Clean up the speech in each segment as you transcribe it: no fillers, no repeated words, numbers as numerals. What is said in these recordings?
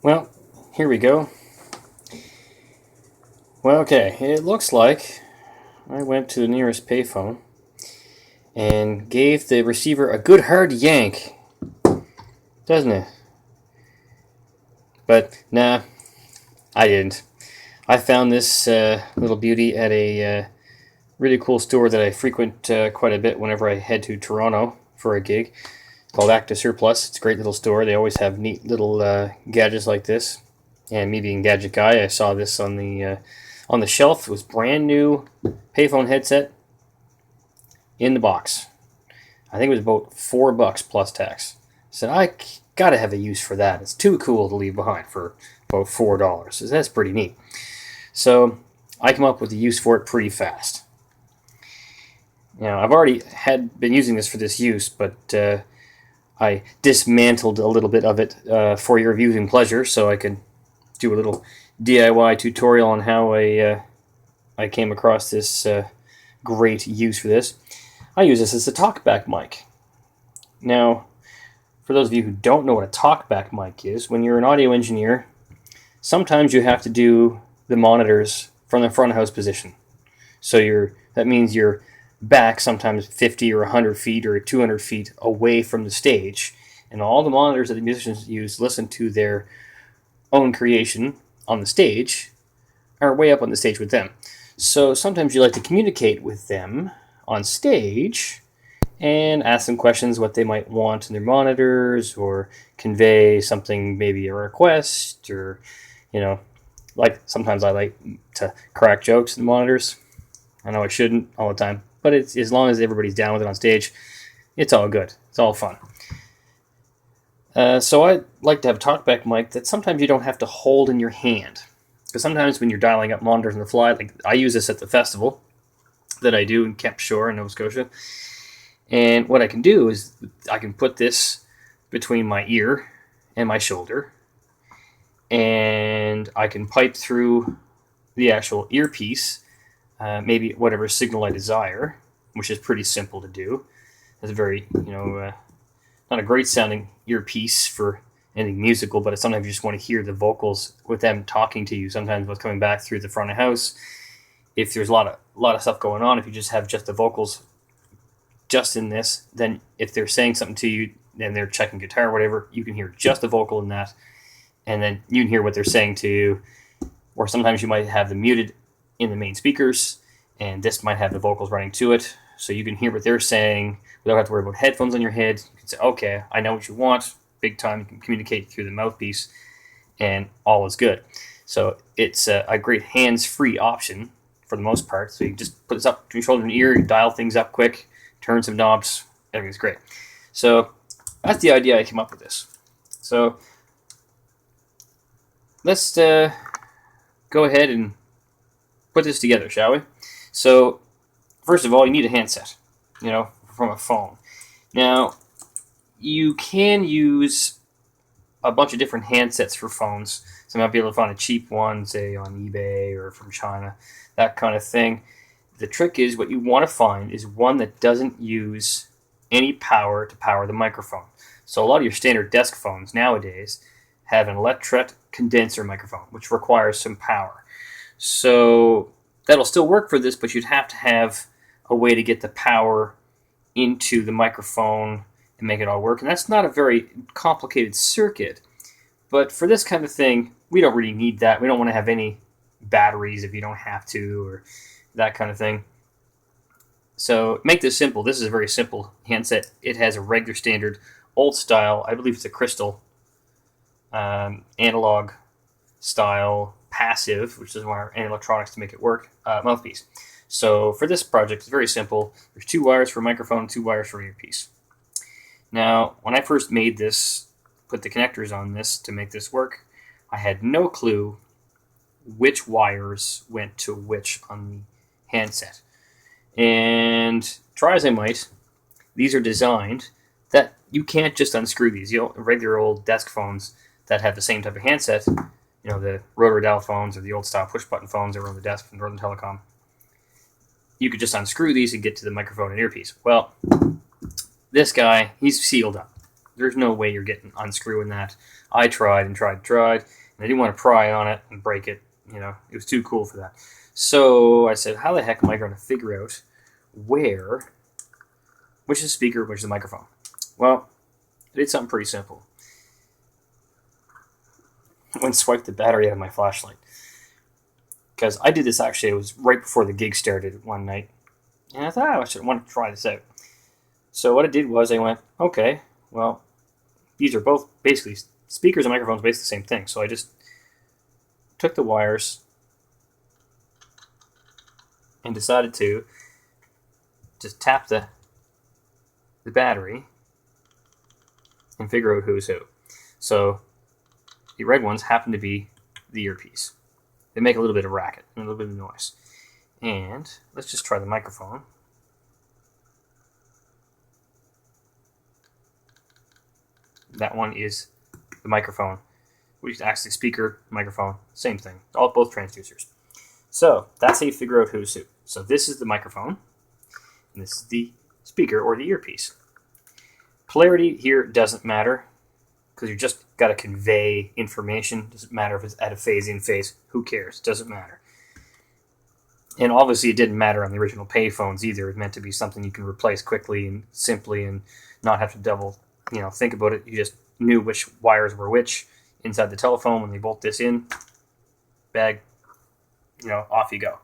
Well, here we go. Well, okay, it looks like I went to the nearest payphone and gave the receiver a good hard yank, doesn't it? But nah, I didn't. I found this little beauty at a really cool store that I frequent quite a bit whenever I head to Toronto for a gig. It's called Acta Surplus. It's a great little store. They always have neat little gadgets like this. And me being a gadget guy, I saw this on the shelf. It was brand new payphone headset in the box. I think it was about $4 plus tax. I said, I gotta have a use for that. It's too cool to leave behind for about $4. So that's pretty neat. So I come up with a use for it pretty fast. Now, I've already been using this for this use, but I dismantled a little bit of it for your viewing pleasure, so I could do a little DIY tutorial on how I came across this great use for this. I use this as a talkback mic. Now, for those of you who don't know what a talkback mic is, when you're an audio engineer, sometimes you have to do the monitors from the front of house position. So that means you're back sometimes 50 or 100 feet or 200 feet away from the stage, and all the monitors that the musicians use listen to their own creation on the stage are way up on the stage with them. So sometimes you like to communicate with them on stage and ask them questions, what they might want in their monitors, or convey something, maybe a request, or like sometimes I like to crack jokes in the monitors. I know I shouldn't all the time, but it's as long as everybody's down with it on stage, it's all good. It's all fun. So I like to have a talkback mic that sometimes you don't have to hold in your hand. Because sometimes when you're dialing up monitors on the fly, like I use this at the festival that I do in Kemp Shore in Nova Scotia. And what I can do is I can put this between my ear and my shoulder, and I can pipe through the actual earpiece, maybe whatever signal I desire, which is pretty simple to do. It's very, not a great sounding earpiece for anything musical, but sometimes you just want to hear the vocals with them talking to you. Sometimes what's coming back through the front of house, if there's a lot of stuff going on, if you just have just the vocals just in this, then if they're saying something to you and they're checking guitar or whatever, you can hear just the vocal in that, and then you can hear what they're saying to you. Or sometimes you might have them muted in the main speakers, and this might have the vocals running to it, so you can hear what they're saying without having to worry about headphones on your head. You can say, okay, I know what you want, big time. You can communicate through the mouthpiece, and all is good. So it's a great hands-free option for the most part. So you just put this up between your shoulder and ear, you dial things up quick, turn some knobs, everything's great. So that's the idea I came up with this. So let's go ahead and put this together, shall we? So first of all, you need a handset, from a phone. Now, you can use a bunch of different handsets for phones. So you might be able to find a cheap one, say on eBay or from China, that kind of thing. The trick is, what you want to find is one that doesn't use any power to power the microphone. So a lot of your standard desk phones nowadays have an electret condenser microphone, which requires some power. So that'll still work for this, but you'd have to have a way to get the power into the microphone and make it all work. And that's not a very complicated circuit. But for this kind of thing, we don't really need that. We don't want to have any batteries if you don't have to, or that kind of thing. So make this simple. This is a very simple handset. It has a regular standard old style, I believe it's a crystal, analog style passive, which doesn't require any electronics to make it work, mouthpiece. So for this project, it's very simple. There's 2 wires for a microphone, 2 wires for an earpiece. Now, when I first made this, put the connectors on this to make this work, I had no clue which wires went to which on the handset. And try as I might, these are designed that you can't just unscrew these. Regular old desk phones that have the same type of handset, the rotary dial phones or the old style push button phones that were on the desk from Northern Telecom, you could just unscrew these and get to the microphone and earpiece. Well, this guy, he's sealed up. There's no way you're getting unscrewing that. I tried and tried and tried, and I didn't want to pry on it and break it. You know, it was too cool for that. So I said, how the heck am I going to figure out which is the speaker, which is the microphone? Well, I did something pretty simple. I went and swiped the battery out of my flashlight. Because I did this actually, it was right before the gig started one night. And I thought, I should want to try this out. So what I did was I went, okay, well, these are both basically, speakers and microphones basically the same thing. So I just took the wires and decided to just tap the battery and figure out who's who. So the red ones happen to be the earpiece. They make a little bit of racket, a little bit of noise. And let's just try the microphone. That one is the microphone, which is actually speaker, microphone, same thing. Both transducers. So that's how you figure out who's who. So this is the microphone, and this is the speaker or the earpiece. Polarity here doesn't matter because you just got to convey information. Doesn't matter if it's at a phase, in phase. Who cares? Doesn't matter. And obviously it didn't matter on the original payphones either. It meant to be something you can replace quickly and simply and not have to double, think about it. You just knew which wires were which inside the telephone when they bolt this in. Bag, off you go.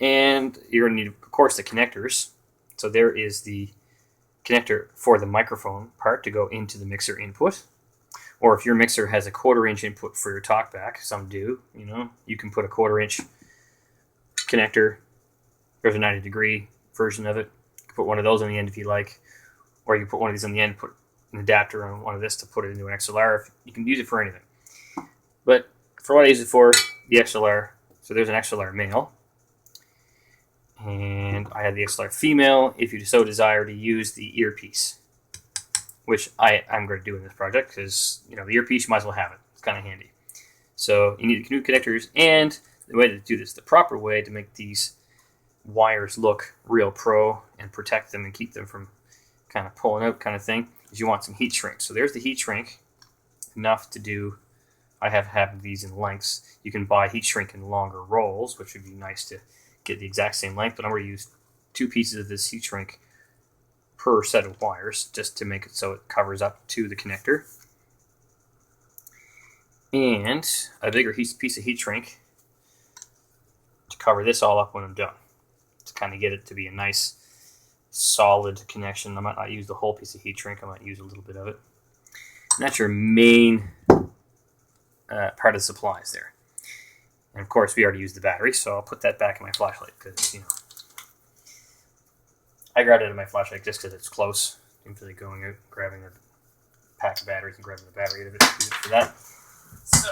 And you're going to need, of course, the connectors. So there is the connector for the microphone part to go into the mixer input. Or if your mixer has a 1/4 inch input for your talkback, some do, you can put a 1/4 inch connector. There's a 90-degree version of it. You can put one of those on the end if you like. Or you can put one of these on the end, put an adapter on one of this to put it into an XLR. You can use it for anything. But for what I use it for, the XLR, so there's an XLR male. And I have the XLR female if you so desire to use the earpiece, which I'm going to do in this project because, the earpiece, you might as well have it. It's kind of handy. So you need the new connectors, and the way to do this, the proper way to make these wires look real pro and protect them and keep them from kind of pulling out kind of thing, is you want some heat shrink. So there's the heat shrink, enough to do. I have these in lengths. You can buy heat shrink in longer rolls, which would be nice to get the exact same length, but I'm going to use 2 pieces of this heat shrink per set of wires just to make it so it covers up to the connector. And a bigger piece of heat shrink to cover this all up when I'm done, to kind of get it to be a nice solid connection. I might not use the whole piece of heat shrink, I might use a little bit of it. And that's your main part of the supplies there. And of course we already used the battery, so I'll put that back in my flashlight because, I grabbed it out of my flashlight just because it's close. I'm really going out, grabbing a pack of batteries and grabbing the battery out of it, use it for that. So,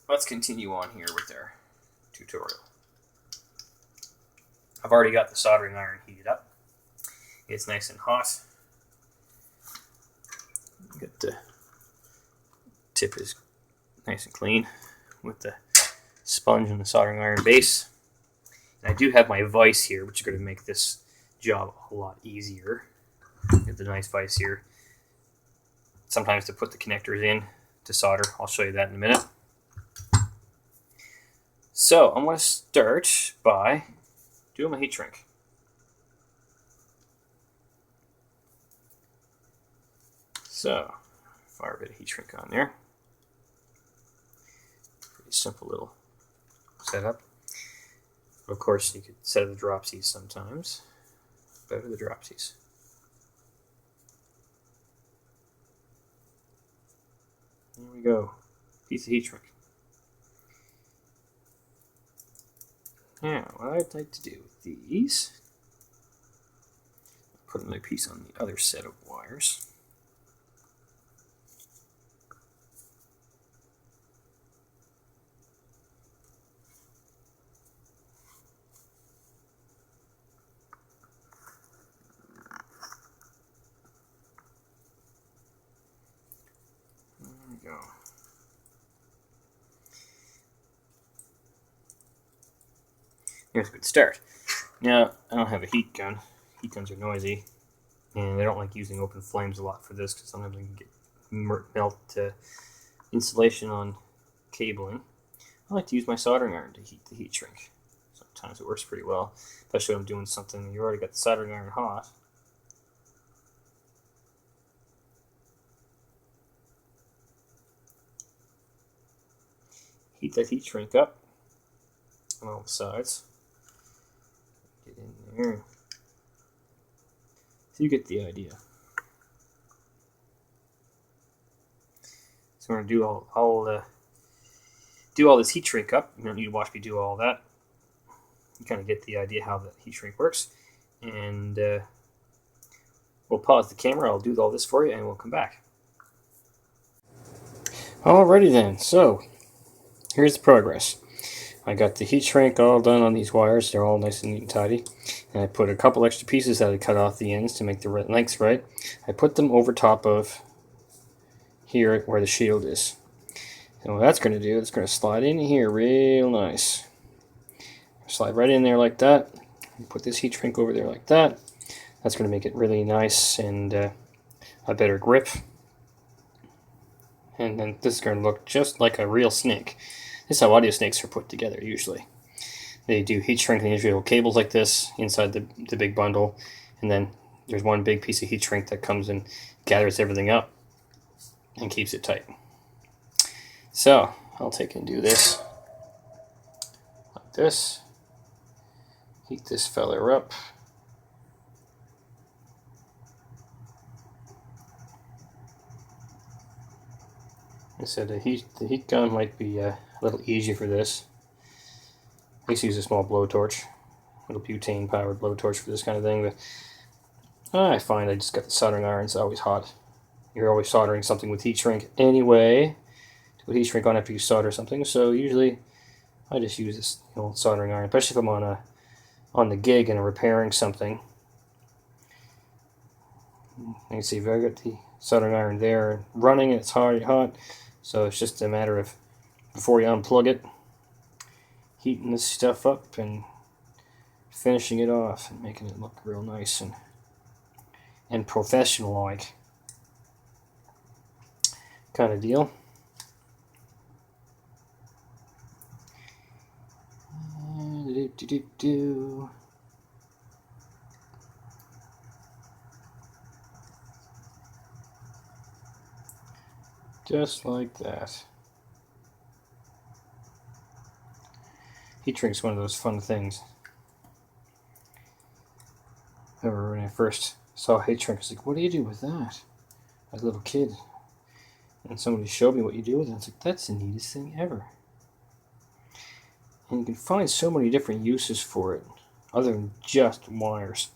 let's continue on here with our tutorial. I've already got the soldering iron heated up. It's nice and hot. Got the tip is nice and clean with the sponge and the soldering iron base. And I do have my vise here, which is going to make this job a whole lot easier. Get the nice vise here. Sometimes to put the connectors in to solder. I'll show you that in a minute. So I'm going to start by doing my heat shrink. So, fire a bit of heat shrink on there. Pretty simple little setup. Of course, you could set the dropsies sometimes. Better the dropsies. There we go. Piece of heat shrink. Now, what I'd like to do with these, put another piece on the other set of wires. Go. Here's a good start. Now, I don't have a heat gun. Heat guns are noisy. And I don't like using open flames a lot for this because sometimes I can get melt insulation on cabling. I like to use my soldering iron to heat the heat shrink. Sometimes it works pretty well, especially when I'm doing something you already got the soldering iron hot. Heat that heat shrink up on all the sides. Get in there. So you get the idea. So we're going to do all this heat shrink up. You don't need to watch me do all that. You kind of get the idea how the heat shrink works. And we'll pause the camera. I'll do all this for you and we'll come back. Alrighty then. So here's the progress. I got the heat shrink all done on these wires. They're all nice and neat and tidy. And I put a couple extra pieces that I cut off the ends to make the lengths right. I put them over top of here where the shield is. And what that's going to do, it's going to slide in here real nice. Slide right in there like that. Put this heat shrink over there like that. That's going to make it really nice and a better grip. And then this is going to look just like a real snake. This is how audio snakes are put together usually. They do heat shrink and usually cables like this inside the big bundle. And then there's one big piece of heat shrink that comes and gathers everything up and keeps it tight. So I'll take and do this like this. Heat this fella up. I said the heat gun might be a little easier for this. I used to use a small blowtorch, a little butane powered blowtorch for this kind of thing, but I find I just got the soldering iron, it's always hot. You're always soldering something with heat shrink anyway. To put heat shrink on after you solder something, so usually I just use this old soldering iron, especially if I'm on the gig and repairing something. You can see I got the soldering iron there running, it's already hot, so it's just a matter of, before you unplug it, heating this stuff up and finishing it off and making it look real nice and professional like kind of deal. Just like that. Heat shrink's one of those fun things. I remember when I first saw heat shrink, I was like, what do you do with that? As a little kid. And somebody showed me what you do with it. I was like, that's the neatest thing ever. And you can find so many different uses for it, other than just wires.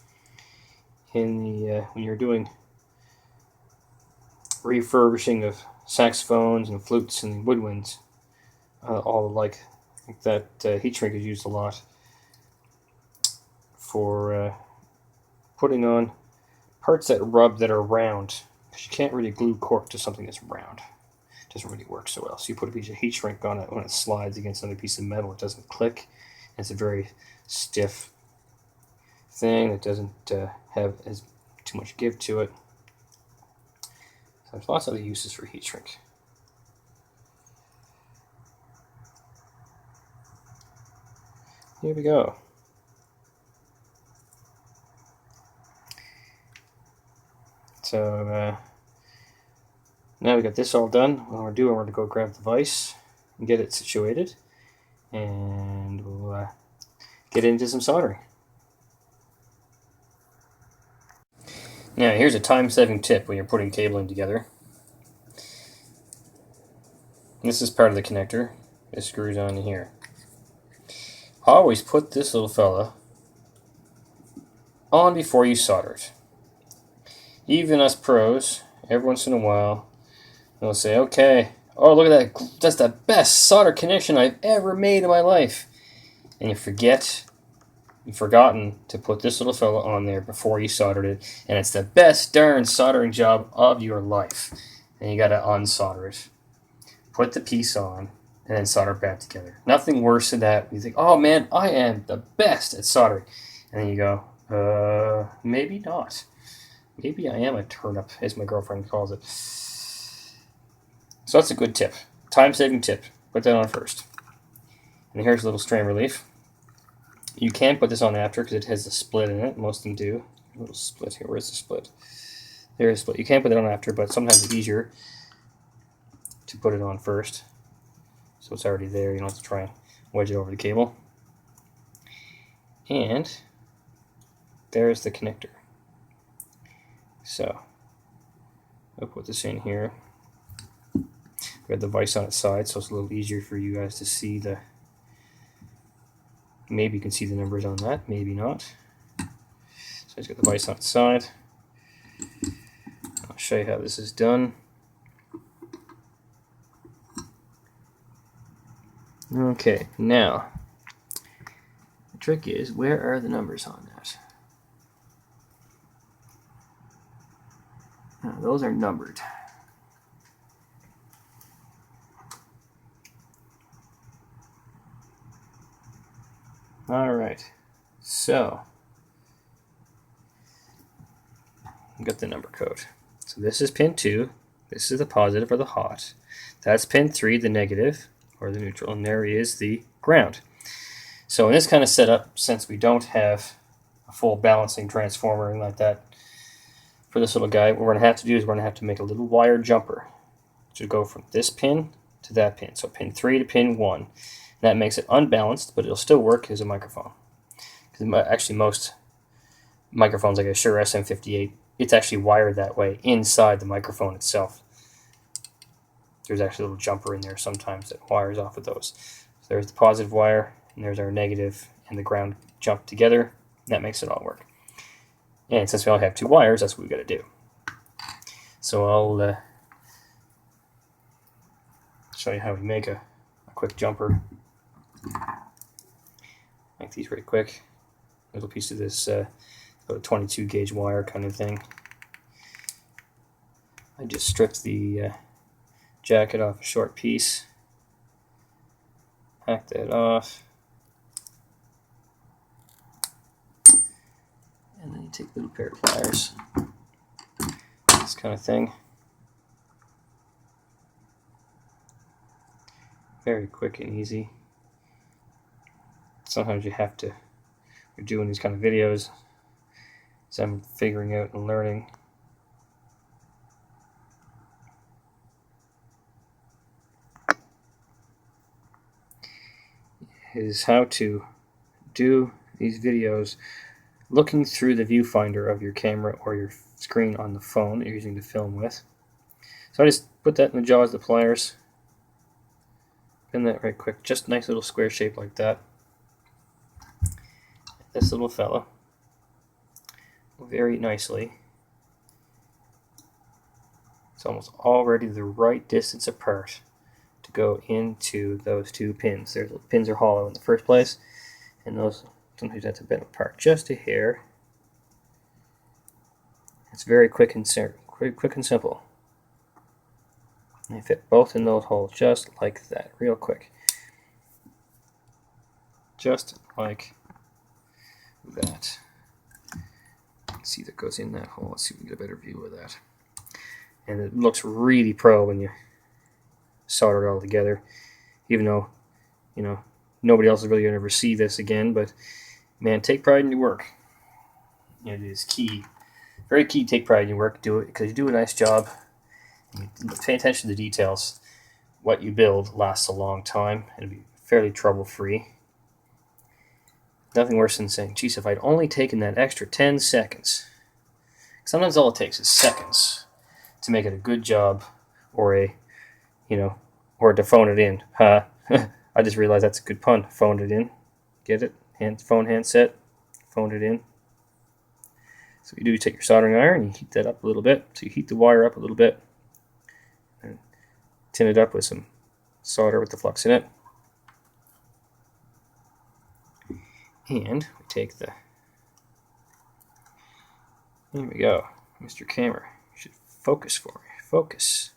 In the when you're doing refurbishing of saxophones and flutes and woodwinds, all alike, I think that heat shrink is used a lot for putting on parts that rub that are round, because you can't really glue cork to something that's round. It doesn't really work so well. So you put a piece of heat shrink on it, when it slides against another piece of metal, it doesn't click. It's a very stiff thing that doesn't have as too much give to it. So there's lots of other uses for heat shrink. Here we go. So now we got this all done. What we're doing, we're going to go grab the vise and get it situated, and we'll get into some soldering. Now here's a time-saving tip when you're putting cabling together. This is part of the connector. It screws on here. Always put this little fella on before you solder it. Even us pros, every once in a while, they'll say, okay, oh, look at that, that's the best solder connection I've ever made in my life. And you've forgotten to put this little fella on there before you soldered it, and it's the best darn soldering job of your life. And you gotta unsolder it. Put the piece on, and then solder it back together. Nothing worse than that. You think, oh man, I am the best at soldering. And then you go, maybe not. Maybe I am a turnip, as my girlfriend calls it. So that's a good tip. Time-saving tip. Put that on first. And here's a little strain relief. You can put this on after because it has a split in it. Most of them do. A little split here. Where's the split? There's a split. You can put it on after, but sometimes it's easier to put it on first. So it's already there. You don't have to try and wedge it over the cable. And there's the connector. So I'll put this in here. We have the vise on its side, so it's a little easier for you guys to see the. Maybe you can see the numbers on that, maybe not. So it's got the vise on its side. I'll show you how this is done. Okay, now the trick is, where are the numbers on that? Now, those are numbered. Alright, so I've got the number code. So this is pin 2, this is the positive or the hot. That's pin 3, the negative or the neutral, and there is the ground. So in this kind of setup, since we don't have a full balancing transformer and like that for this little guy, what we're going to have to do is we're going to have to make a little wire jumper to go from this pin to that pin. So pin 3 to pin 1. That makes it unbalanced, but it'll still work as a microphone. Because actually most microphones, like a Shure SM58, it's actually wired that way inside the microphone itself. There's actually a little jumper in there sometimes that wires off of those. So there's the positive wire, and there's our negative and the ground jump together. That makes it all work. And since we only have 2 wires, that's what we've got to do. So I'll show you how we make a quick jumper. Make these really quick. Little piece of this about a 22 gauge wire kind of thing. I just stripped the jacket off a short piece. Hack that off. And then you take a little pair of pliers. This kind of thing. Very quick and easy. Sometimes you have to, you're doing these kind of videos, so I'm figuring out and learning. Is how to do these videos looking through the viewfinder of your camera or your screen on the phone that you're using to film with. So I just put that in the jaws of the pliers. Bend that right quick, just nice little square shape like that. This little fella very nicely. It's almost already the right distance apart to go into those 2 pins. The pins are hollow in the first place, and those sometimes you have to bend apart just a hair. It's very quick and simple. And they fit both in those holes just like that, real quick. Just like that. Let's see that goes in that hole. Let's see if we can get a better view of that. And it looks really pro when you solder it all together, even though, you know, nobody else is really going to ever see this again. But man, take pride in your work. It is key, very key. Take pride in your work. Do it because you do a nice job. You pay attention to the details. What you build lasts a long time and be fairly trouble-free. Nothing worse than saying, geez, if I'd only taken that extra 10 seconds. Sometimes all it takes is seconds to make it a good job, or or to phone it in. I just realized that's a good pun. Phoned it in. Get it? Phone handset. Phoned it in. So you take your soldering iron, you heat that up a little bit. So you heat the wire up a little bit. And tin it up with some solder with the flux in it. And we take the, there we go, Mr. Camera, you should focus for me, focus.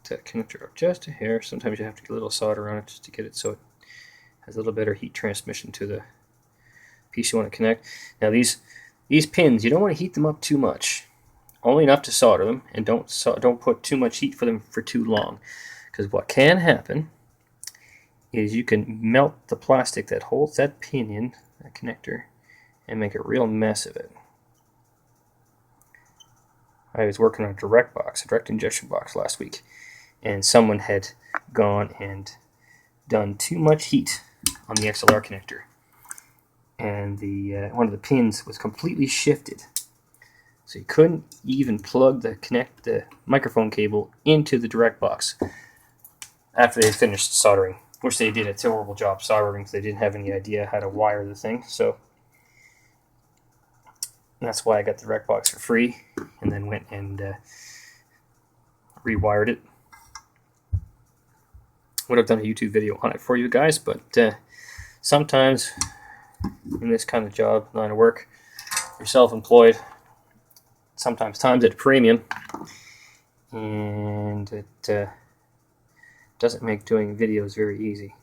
That connector up just a hair. Sometimes you have to get a little solder on it just to get it so it Has a little better heat transmission to the piece you want to connect. Now these pins, you don't want to heat them up too much. Only enough to solder them, and don't put too much heat for them for too long, because what can happen is you can melt the plastic that holds that pin in, that connector, and make a real mess of it. I was working on a direct injection box last week, and someone had gone and done too much heat on the XLR connector, and the one of the pins was completely shifted, so you couldn't even plug the microphone cable into the direct box after they finished soldering, which they did a terrible job soldering because they didn't have any idea how to wire the thing. So that's why I got the direct box for free, and then went and rewired it. Would have done a YouTube video on it for you guys, but sometimes in this kind of job, line of work, you're self-employed. Sometimes time's at a premium, and it doesn't make doing videos very easy.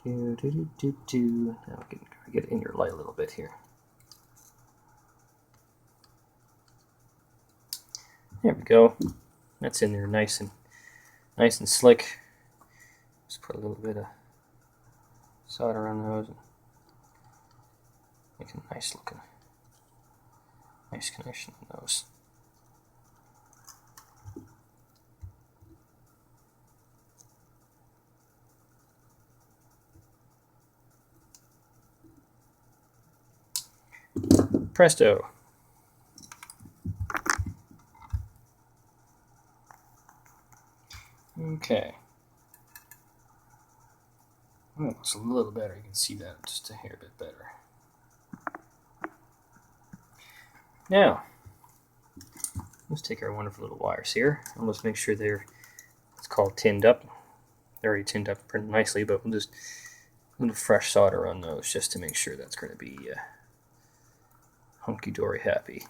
Now we can get it in your light a little bit here. There we go. That's in there nice and slick. Just put a little bit of solder on those and make a nice connection on those. Presto. Okay. Oh, it's a little better. You can see that just a hair bit better. Now, let's take our wonderful little wires here, and let's make sure they're, it's called tinned up. They're already tinned up pretty nicely, but we'll just a little fresh solder on those just to make sure that's going to be hunky-dory happy.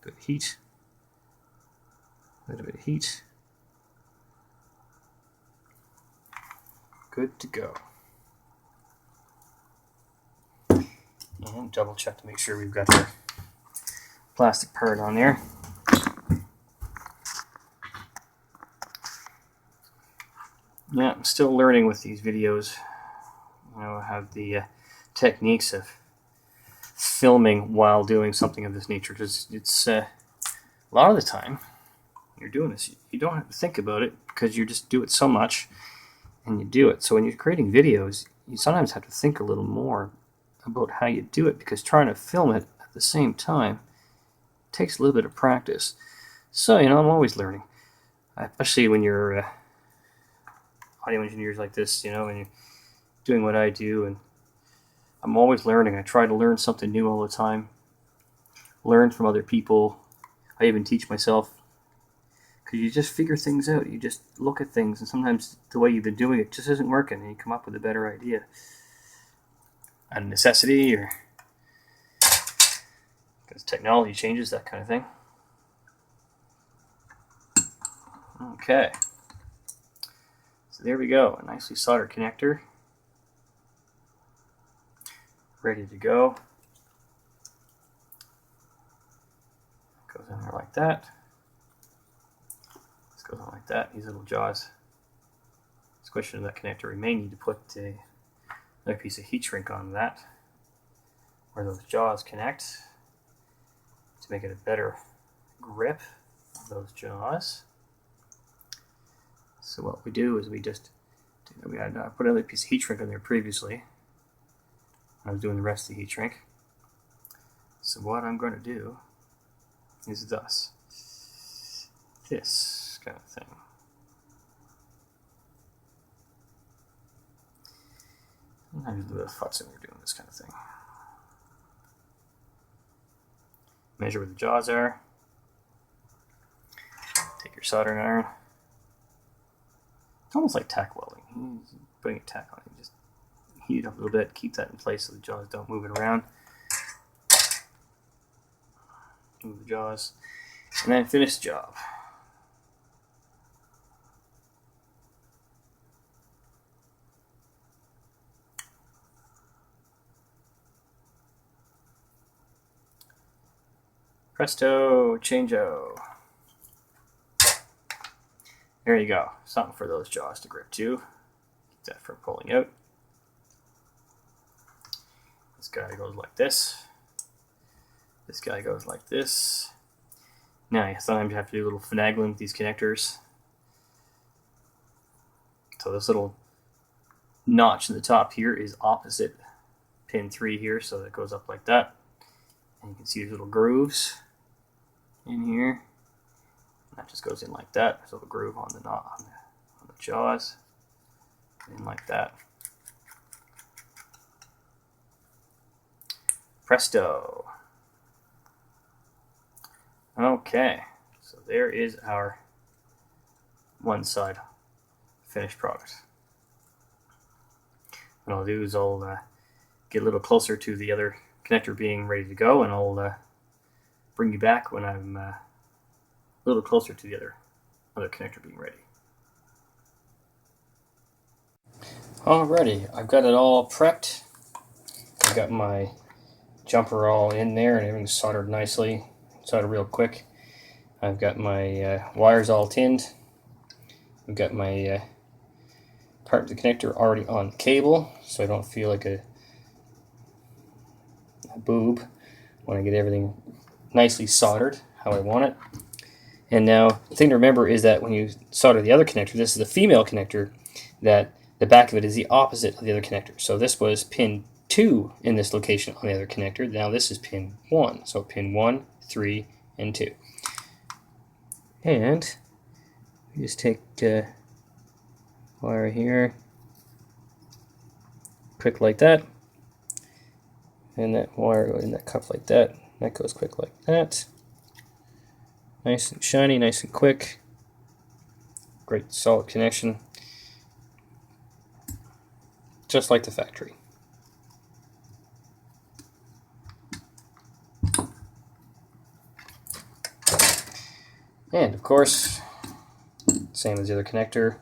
Good heat. A little bit of heat. Good to go. And double check to make sure we've got the plastic part on there. Yeah, I'm still learning with these videos. I have the techniques of filming while doing something of this nature, because it's a lot of the time you're doing this, you don't have to think about it because you just do it so much and you do it. So when you're creating videos, you sometimes have to think a little more about how you do it, because trying to film it at the same time takes a little bit of practice. So, I'm always learning, especially when you're audio engineers like this, when you're doing what I do, and I'm always learning. I try to learn something new all the time, learn from other people. I even teach myself, because you just figure things out. You just look at things, and sometimes the way you've been doing it just isn't working, and you come up with a better idea out of necessity, or because technology changes, that kind of thing. Okay, so there we go, a nicely soldered connector, ready to go. Goes in there like that. This goes on like that. These little jaws squish into that connector. We may need to put another piece of heat shrink on that, where those jaws connect, to make it a better grip of those jaws. So what we do is we just I put another piece of heat shrink on there previously. I was doing the rest of the heat shrink. So what I'm going to do is this kind of thing. Sometimes a little futz when you're doing this kind of thing. Measure where the jaws are. Take your soldering iron. It's almost like tack welding. Putting a tack on it. You just heat it up a little bit, keep that in place so the jaws don't move it around. Move the jaws, and then finish the job. Presto, changeo. There you go. Something for those jaws to grip too. Keep that from pulling out. This guy goes like this. This guy goes like this. Now, sometimes you have to do a little finagling with these connectors. So this little notch in the top here is opposite pin 3 here, so that goes up like that. And you can see these little grooves in here. And that just goes in like that. There's a little groove on the knot on the jaws. In like that. Presto. Okay, so there is our one side finished product. What I'll do is I'll get a little closer to the other connector being ready to go, and I'll bring you back when I'm a little closer to the other connector being ready. Alrighty, I've got it all prepped. I've got my jumper all in there and everything's soldered nicely, soldered real quick. I've got my wires all tinned. I've got my part of the connector already on the cable, so I don't feel like a boob when I get everything nicely soldered how I want it. And now the thing to remember is that when you solder the other connector, this is the female connector, that the back of it is the opposite of the other connector. So this was pin 2 in this location on the other connector. Now this is pin 1. So pin 1, 3, and 2. And you just take wire here, quick like that, and that wire goes in that cup like that. That goes quick like that. Nice and shiny, nice and quick. Great solid connection. Just like the factory. And of course, same as the other connector.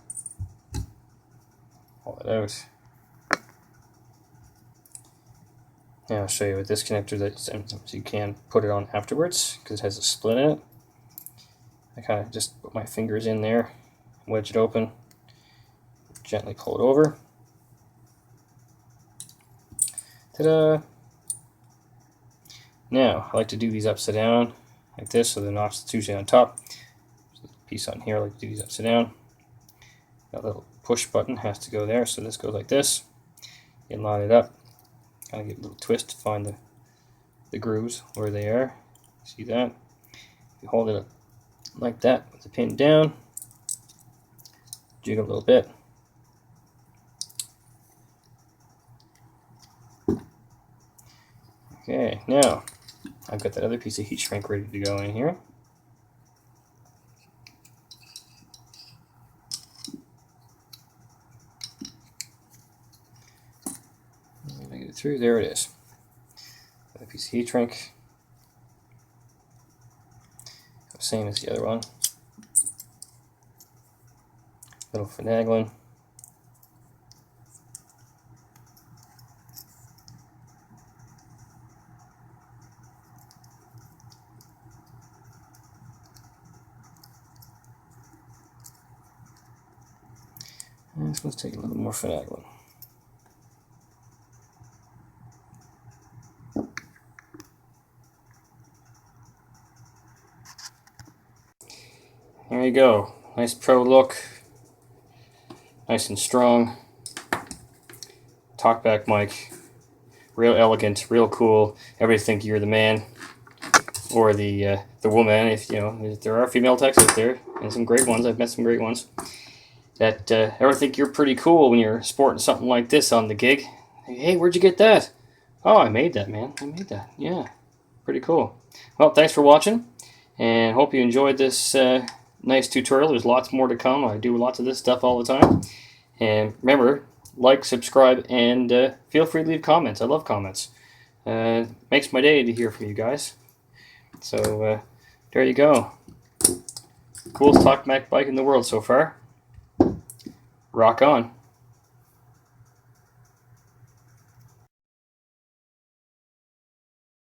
Pull it out. Now I'll show you with this connector that sometimes you can put it on afterwards because it has a split in it. I kind of just put my fingers in there, wedge it open, gently pull it over. Ta-da! Now I like to do these upside down like this, so the notch is usually on top. There's a piece on here, I like to do these upside down. That little push button has to go there, so this goes like this. You line it up, kind of get a little twist to find the grooves where they are. See that? You hold it up like that with the pin down, jig a little bit. Okay, now I've got that other piece of heat shrink ready to go in here. Let me get it through. There it is. Another piece of heat shrink. Same as the other one. Little finagling. And this one's taking a little more finagling. There you go. Nice pro look. Nice and strong. Talkback mic. Real elegant, real cool. Everybody think you're the man or the woman. If there are female techs out there, and some great ones. I've met some great ones that ever think you're pretty cool when you're sporting something like this on the gig. Hey, where'd you get that? Oh, I made that, man. I made that. Yeah, pretty cool. Well, thanks for watching, and hope you enjoyed this nice tutorial. There's lots more to come. I do lots of this stuff all the time. And remember, like, subscribe, and feel free to leave comments. I love comments. Makes my day to hear from you guys. So there you go. Coolest talk Mac bike in the world so far. Rock on.